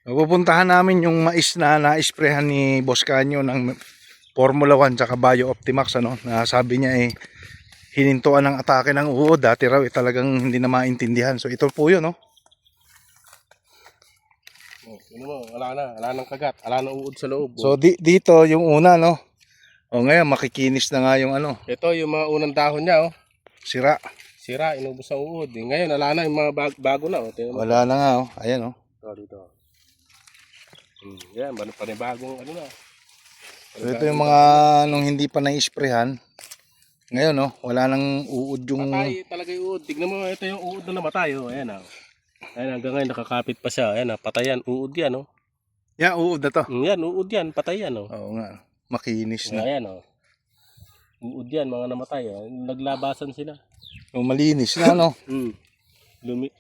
Pupuntahan namin yung mais na na-sprayhan ni Boss Canyo ng Formula 1 tsaka Bio Optimax, ano, na sabi niya hinintuan ng atake ng uod. Dati raw talagang hindi na maintindihan. So ito po yun, no? Wala nang kagat, wala nang uod sa loob. So dito yung una, no? O ngayon makikinis na nga yung ano. Ito yung mga unang dahon niya, oh. Sira. Sira, inubos ang uod. Ngayon wala na yung mga bago na, oh. Wala na nga, oh. Ayan, oh. Dito. Yan, panibagong ano na. So ito yung mga nung hindi pa na-sprayhan. Ngayon, no, wala nang uod yung... Patay talaga yung uod. Tignan mo, ito yung uod na namatay, oh. Ayan, oh. Ayan, hanggang ngayon nakakapit pa siya. Ayan, patay yan. Uod yan, oh. Yan, uod na to. Yan, uod yan. Patay yan, oh. Oo nga. Makinis na. Ayan, oh. Uod yan, mga namatay, oh. Naglabasan sila. O, malinis na, no?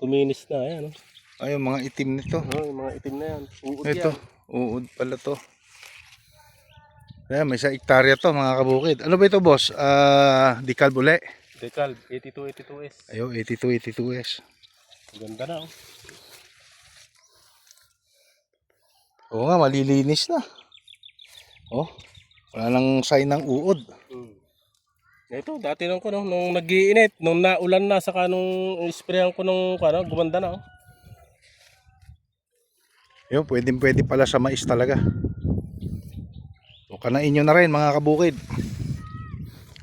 Kuminis na, ayan, oh. Ay, yung mga itim nito. Oh, yung mga itim na yan. Uod ito, yan. uod pala to. Ayan, may 1 hektarya to, mga kabukid. Ano ba ito, boss? Decal bule? Decal, 82-82S. Ayo, 82-82S. Ganda na, oh. Oo nga, malilinis na. Oh, wala nang sign ng uod. Ito, dati nung nag-iinit, nung naulan na, saka nung sprayan ko nung gumanda na, oh. Yun, pwede pala sa mais talaga. O, kanain nyo na rin, mga kabukid.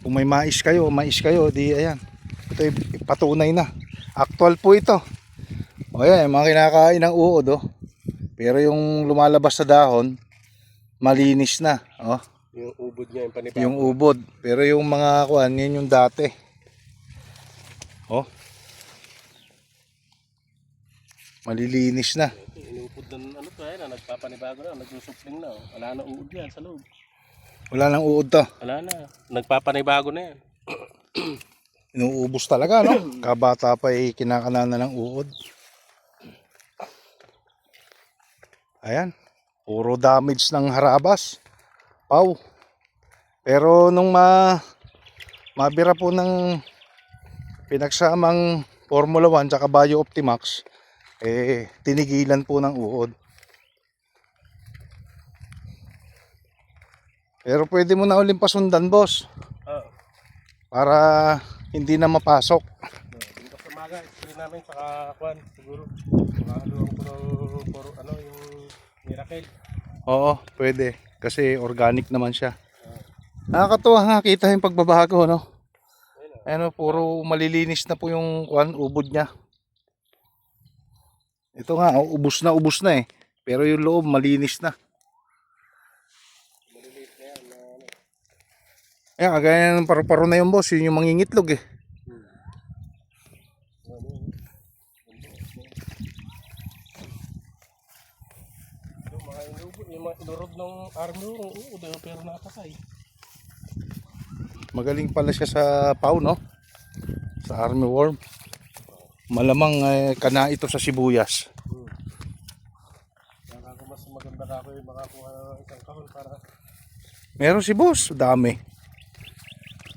Kung may mais kayo, di ayan. Ito patunay na. Actual po ito. O yan, mga kinakain ng uod, oh. Pero yung lumalabas sa dahon, malinis na, oh. Yung ubod niya, yung panibago. Yung ubod. Pero yung mga kuan, yun yung dati. Oh. Malilinis na. Inupod ng ano to, ayan, nagpapanibago na, nagsusupling na, oh. Wala na uod yan sa loob. Wala nang uod to. Wala na, nagpapanibago na yan. Inuubos talaga, no? Kabata pa kinakananan ng uod. Ayan. Puro damage ng harabas. Pau. Pero nung mabira po ng pinagsamang Formula 1 tsaka Bio Optimax, tinigilan po ng uod. Pero pwede mo na uling pasundan, boss. Para hindi na mapasok. Dito sa maga, spray namin sa siguro. Makahaluan ko ng yung Miracle. Oo, pwede. Kasi organic naman siya. Nakakatuwa nga kita yung pagbabago, no? Ano, puro malilinis na po yung ubod niya. Ito nga, ubos na eh. Pero yung loob malinis na. Ayan, kagaya ng paru-paro na yung boss, yun yung mangingitlog eh. Yung mga inurog ng army, pero nakasay. Magaling pala siya sa pau, no? Sa army worm. Malamang kana ito sa sibuyas. Kaya mas maganda ka ako yung makakuha ng isang kahon para... Meron si boss, dami.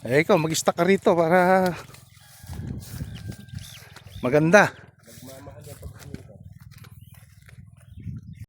Ikaw, mag-stack ka rito para maganda.